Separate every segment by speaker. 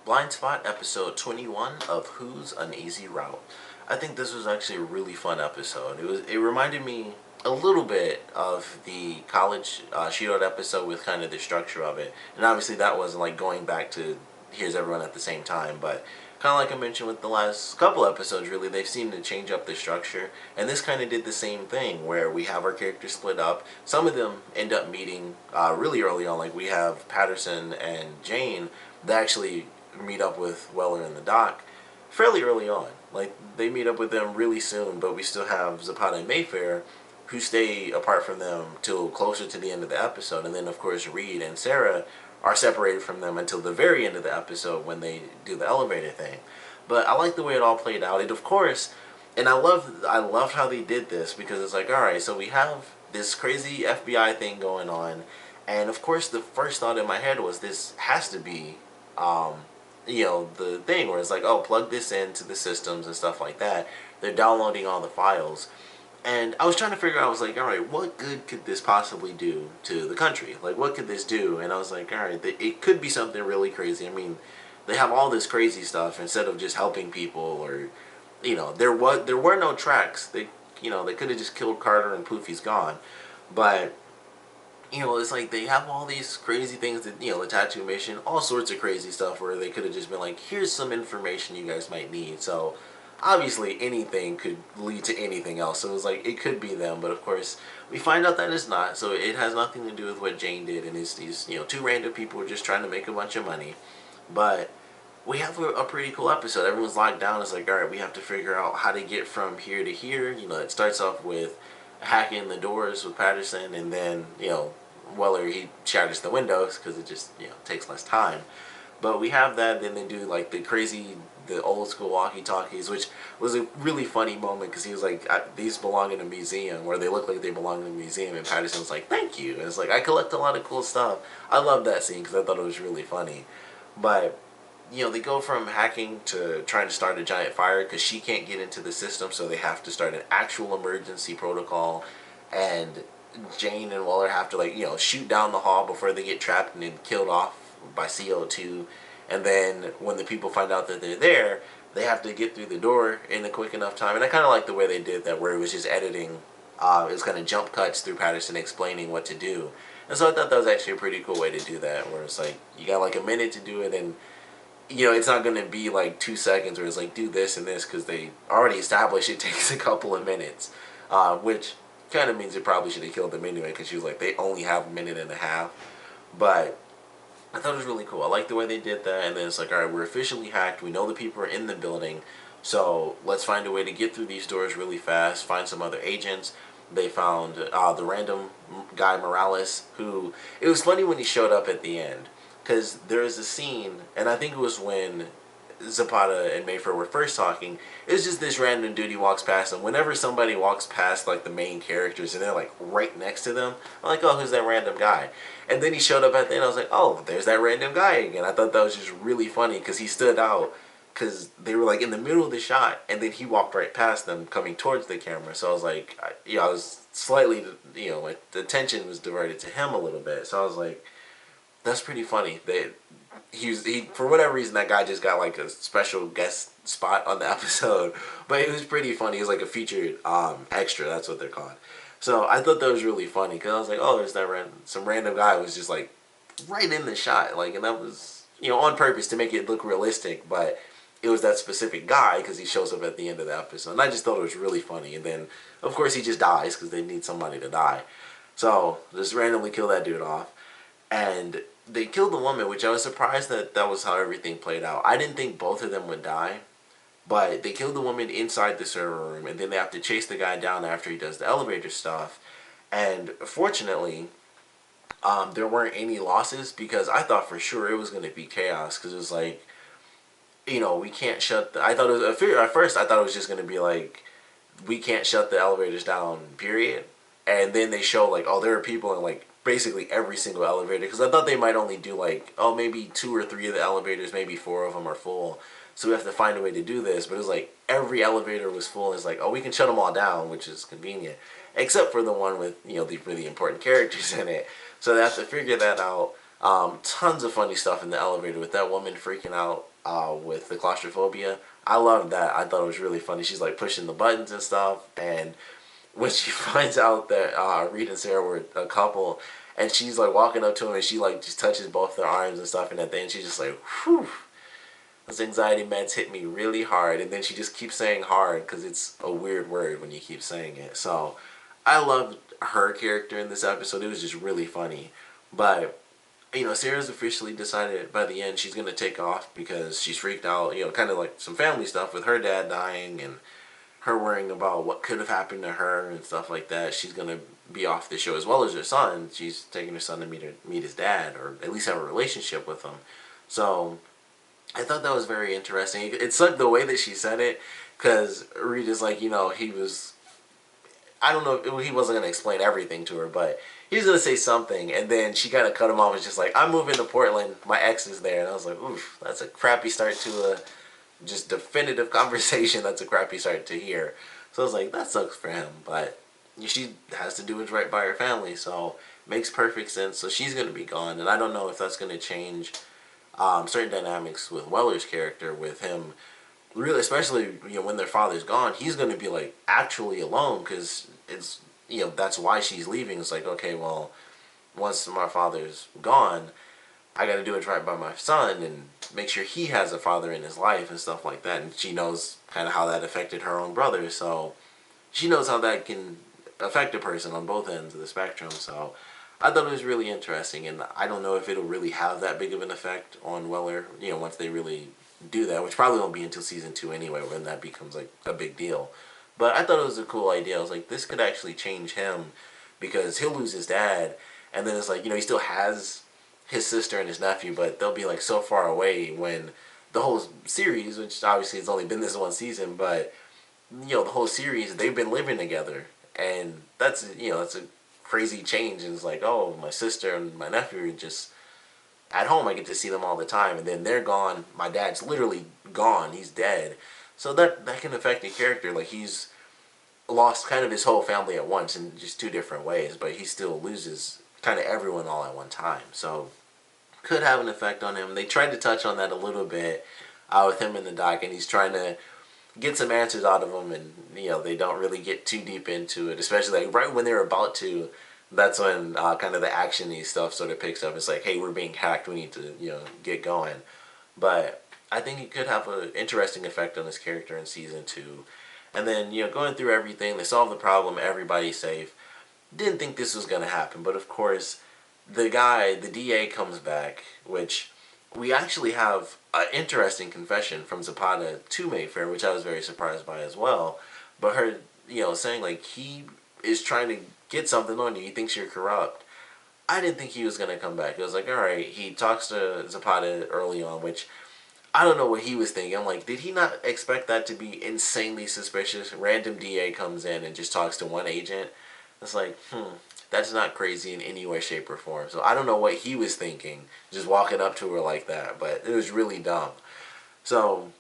Speaker 1: Blind Spot episode 21 of Who's Uneasy Route. I think this was actually a really fun episode. It reminded me a little bit of the college shootout episode with kind of the structure of it. And obviously that wasn't like going back to here's everyone at the same time, but kind of like I mentioned with the last couple episodes, really, they've seemed to change up the structure. And this kind of did the same thing, where we have our characters split up. Some of them end up meeting really early on, like we have Patterson and Jane. They actually meet up with Weller and the Doc fairly early on. Like, they meet up with them really soon, but we still have Zapata and Mayfair who stay apart from them till closer to the end of the episode. And then, of course, Reed and Sarah are separated from them until the very end of the episode when they do the elevator thing. But I like the way it all played out. It, of course, and I loved how they did this, because it's like, all right, so we have this crazy FBI thing going on, and of course the first thought in my head was this has to be um, the thing where it's like, oh, plug this into the systems and stuff like that. They're downloading all the files. And I was trying to figure out, I was like, all right, what good could this possibly do to the country? Like, what could this do? And I was like, all right, it could be something really crazy. I mean, they have all this crazy stuff instead of just helping people, or, there were no tracks. They could have just killed Carter and poof, he's gone. But it's like they have all these crazy things that, the tattoo mission, all sorts of crazy stuff where they could have just been like, here's some information you guys might need. So obviously anything could lead to anything else. So it was like, it could be them, but of course we find out that it's not. So it has nothing to do with what Jane did, and it's these, two random people who are just trying to make a bunch of money. But we have a pretty cool episode. Everyone's locked down. It's like, all right, we have to figure out how to get from here to here. It starts off with hacking the doors with Patterson, and then, Weller, he shatters the windows because it just, takes less time. But we have that, then they do like the old school walkie-talkies, which was a really funny moment because he was like, these belong in a museum, where they look like they belong in a museum, and Patterson was like, thank you. And it's like, I collect a lot of cool stuff. I love that scene because I thought it was really funny. But they go from hacking to trying to start a giant fire because she can't get into the system, so they have to start an actual emergency protocol. And Jane and Waller have to, like, shoot down the hall before they get trapped and then killed off by CO2. And then when the people find out that they're there, they have to get through the door in a quick enough time. And I kind of like the way they did that, where it was just editing. It was kind of jump cuts through Patterson explaining what to do. And so I thought that was actually a pretty cool way to do that, where it's like, you got like a minute to do it, and it's not going to be like 2 seconds where it's like, do this and this, because they already established it takes a couple of minutes, which kind of means it probably should have killed them anyway, because she was like, they only have a minute and a half. But I thought it was really cool. I like the way they did that. And then it's like, all right, we're officially hacked. We know the people are in the building, so let's find a way to get through these doors really fast, find some other agents. They found the random guy Morales, who, it was funny when he showed up at the end, because there is a scene, and I think it was when Zapata and Mayfair were first talking. It was just this random dude, he walks past, and whenever somebody walks past like the main characters and they're like right next to them, I'm like, oh, who's that random guy? And then he showed up at the end. I was like, oh, there's that random guy again. I thought that was just really funny because he stood out, because they were like in the middle of the shot, and then he walked right past them coming towards the camera. So I was like, I was slightly, like the attention was diverted to him a little bit. So I was like, that's pretty funny. He for whatever reason, that guy just got like a special guest spot on the episode, but it was pretty funny. He was like a featured extra. That's what they're called. So I thought that was really funny, because I was like, oh, there's that some random guy who was just like right in the shot, like, and that was on purpose to make it look realistic, but it was that specific guy because he shows up at the end of the episode, and I just thought it was really funny. And then of course he just dies because they need somebody to die, so just randomly kill that dude off. And they killed the woman, which I was surprised that was how everything played out. I didn't think both of them would die, but they killed the woman inside the server room, and then they have to chase the guy down after he does the elevator stuff. And fortunately, there weren't any losses, because I thought for sure it was going to be chaos, because it was like, we can't shut I thought it was, at first I thought it was just going to be like, we can't shut the elevators down, period. And then they show like, oh, there are people in like basically every single elevator, because I thought they might only do like, oh, maybe 2 or 3 of the elevators, maybe 4 of them are full, so we have to find a way to do this. But it was like every elevator was full. It's like, oh, we can shut them all down, which is convenient, except for the one with the really important characters in it. So they have to figure that out. Tons of funny stuff in the elevator with that woman freaking out with the claustrophobia. I loved that. I thought it was really funny. She's like pushing the buttons and stuff, and when she finds out that Reed and Sarah were a couple, and she's like walking up to him, and she like just touches both their arms and stuff, and at the end she's just like, "Whew, those anxiety meds hit me really hard," and then she just keeps saying "hard" because it's a weird word when you keep saying it. So I loved her character in this episode. It was just really funny, but Sarah's officially decided by the end she's going to take off because she's freaked out, kind of like some family stuff with her dad dying and her worrying about what could have happened to her and stuff like that. She's going to be off the show as well as her son. She's taking her son to meet his dad, or at least have a relationship with him. So I thought that was very interesting. It sucked the way that she said it because Reed is like, he was, I don't know, he wasn't going to explain everything to her, but he was going to say something, and then she kind of cut him off. It's just like, I'm moving to Portland, my ex is there, and I was like, oof, that's a crappy start to a just definitive conversation. That's a crappy start to hear. So I was like, that sucks for him, but she has to do what's right by her family, so makes perfect sense. So she's going to be gone, and I don't know if that's going to change certain dynamics with Weller's character, with him really, especially when their father's gone, he's going to be like actually alone because it's that's why she's leaving. It's like, okay, well, once my father's gone, I got to do it right by my son and make sure he has a father in his life and stuff like that. And she knows kind of how that affected her own brother, so she knows how that can affect a person on both ends of the spectrum. So I thought it was really interesting, and I don't know if it'll really have that big of an effect on Weller, once they really do that, which probably won't be until season 2 anyway, when that becomes like a big deal. But I thought it was a cool idea. I was like, this could actually change him because he'll lose his dad, and then it's like, he still has his sister and his nephew, but they'll be like so far away when the whole series, which obviously it's only been this one season, but the whole series they've been living together, and that's a crazy change. And it's like, oh, my sister and my nephew are just at home. I get to see them all the time, and then they're gone. My dad's literally gone. He's dead. So that can affect a character. Like, he's lost kind of his whole family at once in just two different ways, but he still loses kind of everyone all at one time. So could have an effect on him. They tried to touch on that a little bit with him in the doc, and he's trying to get some answers out of him, and they don't really get too deep into it, especially like right when they're about to. That's when kind of the actiony stuff sort of picks up. It's like, hey, we're being hacked, we need to get going. But I think it could have an interesting effect on his character in season 2. And then going through everything, they solve the problem, everybody's safe. Didn't think this was going to happen, but of course the DA comes back, which we actually have an interesting confession from Zapata to Mayfair, which I was very surprised by as well. But her, saying like he is trying to get something on you, he thinks you're corrupt. I didn't think he was going to come back. It was like, alright, he talks to Zapata early on, which I don't know what he was thinking. I'm like, did he not expect that to be insanely suspicious? Random DA comes in and just talks to one agent. It's like, that's not crazy in any way, shape, or form. So I don't know what he was thinking, just walking up to her like that, but it was really dumb. So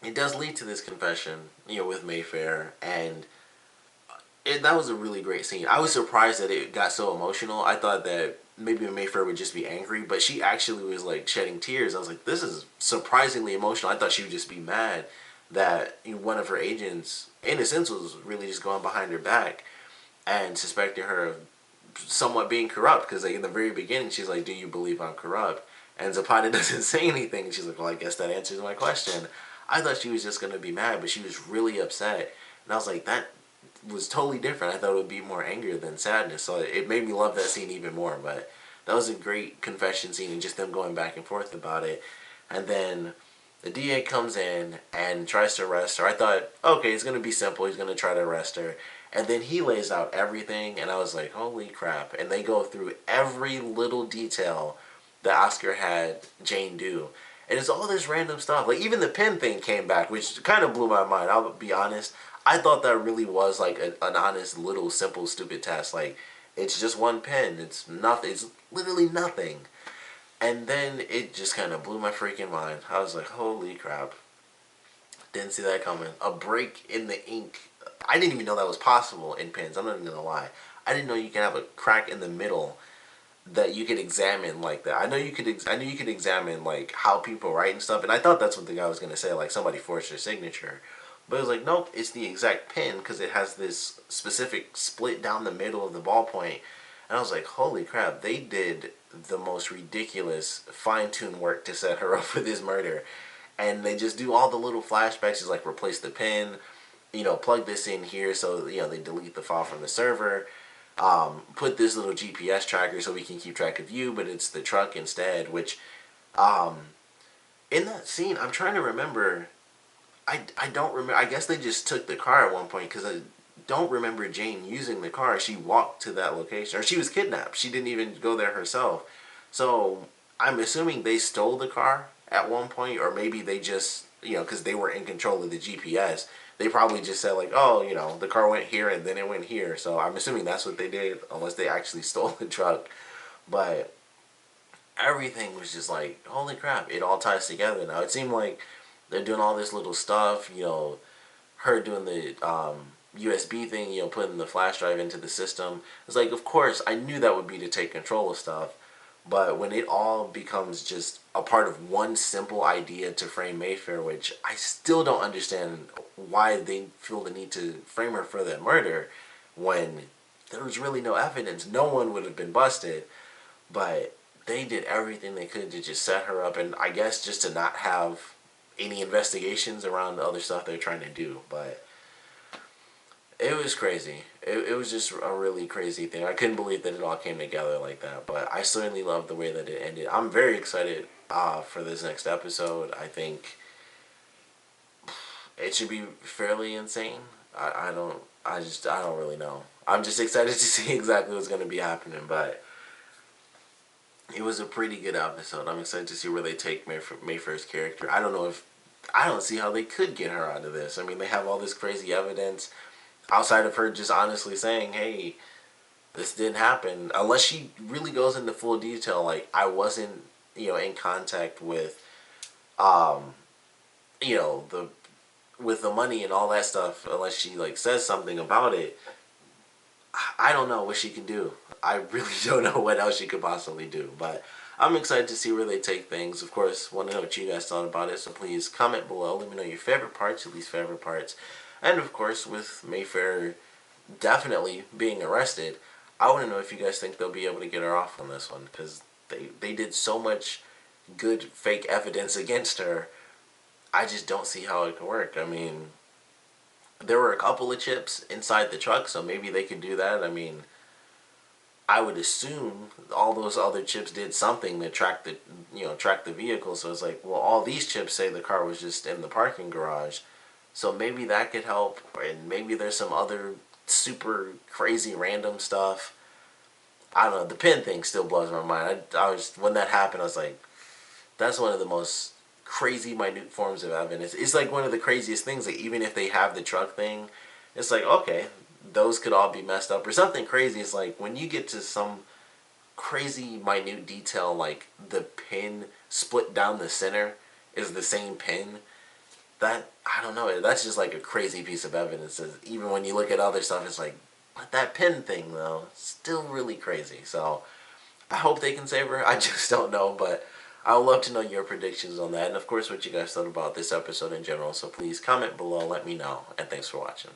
Speaker 1: it does lead to this confession, with Mayfair, and that was a really great scene. I was surprised that it got so emotional. I thought that maybe Mayfair would just be angry, but she actually was like shedding tears. I was like, this is surprisingly emotional. I thought she would just be mad that one of her agents, in a sense, was really just going behind her back and suspecting her of somewhat being corrupt, because like in the very beginning she's like, do you believe I'm corrupt? And Zapata doesn't say anything, and she's like, well, I guess that answers my question. I thought she was just going to be mad, but she was really upset, and I was like, that was totally different. I thought it would be more anger than sadness, so it made me love that scene even more. But that was a great confession scene, and just them going back and forth about it. And then the DA comes in and tries to arrest her. I thought, okay, it's going to be simple, he's going to try to arrest her. And then he lays out everything, and I was like, holy crap. And they go through every little detail that Oscar had Jane do. And it's all this random stuff. Like, even the pen thing came back, which kind of blew my mind. I'll be honest. I thought that really was like an honest, little, simple, stupid test. Like, it's just one pen. It's nothing. It's literally nothing. And then it just kind of blew my freaking mind. I was like, holy crap. Didn't see that coming. A break in the ink. I didn't even know that was possible in pens. I'm not even going to lie. I didn't know you can have a crack in the middle that you could examine like that. I know you could. I knew you could examine like how people write and stuff, and I thought that's what the guy was gonna say, like somebody forged their signature. But it was like, nope, it's the exact pin because it has this specific split down the middle of the ballpoint. And I was like, holy crap, they did the most ridiculous fine-tuned work to set her up for this murder. And they just do all the little flashbacks, just like replace the pin, plug this in here so, they delete the file from the server. Put this little GPS tracker so we can keep track of you, but it's the truck instead, which, um, in that scene, I'm trying to remember, I don't remember, I guess they just took the car at one point, because I don't remember Jane using the car. She walked to that location, or she was kidnapped. She didn't even go there herself. So, I'm assuming they stole the car at one point, or maybe they just, because they were in control of the GPS, they probably just said like, oh, the car went here and then it went here. So I'm assuming that's what they did, unless they actually stole the truck. But everything was just like, holy crap, it all ties together now. It seemed like they're doing all this little stuff, her doing the USB thing, putting the flash drive into the system. It's like, of course, I knew that would be to take control of stuff. But when it all becomes just a part of one simple idea to frame Mayfair, which I still don't understand why they feel the need to frame her for that murder when there was really no evidence. No one would have been busted. But they did everything they could to just set her up, and I guess just to not have any investigations around the other stuff they're trying to do. But it was crazy. It was just a really crazy thing. I couldn't believe that it all came together like that. But I certainly loved the way that it ended. I'm very excited for this next episode. I think it should be fairly insane. I don't really know. I'm just excited to see exactly what's going to be happening. But it was a pretty good episode. I'm excited to see where they take Mayfair's character. I don't see how they could get her out of this. I mean, they have all this crazy evidence outside of her just honestly saying, hey, this didn't happen. Unless she really goes into full detail, like, I wasn't, in contact with, um, the with the money and all that stuff, unless she, like, says something about it. I don't know what she can do. I really don't know what else she could possibly do. But I'm excited to see where they take things. Of course, want to know what you guys thought about it. So please comment below. Let me know your favorite parts, your least favorite parts. And of course, with Mayfair definitely being arrested, I want to know if you guys think they'll be able to get her off on this one. Because they did so much good fake evidence against her. I just don't see how it can work. I mean, there were a couple of chips inside the truck, so maybe they could do that. I mean, I would assume all those other chips did something to track the vehicle. So it's like, well, all these chips say the car was just in the parking garage, so maybe that could help. And maybe there's some other super crazy random stuff. I don't know. The pin thing still blows my mind. I was when that happened, I was like, that's one of the most crazy minute forms of evidence. It's like one of the craziest things. Like, even if they have the truck thing, it's like, okay, those could all be messed up or something crazy. It's like when you get to some crazy minute detail, like the pin split down the center is the same pin. That, I don't know, that's just like a crazy piece of evidence. Even when you look at other stuff, it's like, but that pin thing though, still really crazy. So I hope they can save her. I just don't know, but I would love to know your predictions on that, and of course what you guys thought about this episode in general. So please comment below, let me know, and thanks for watching.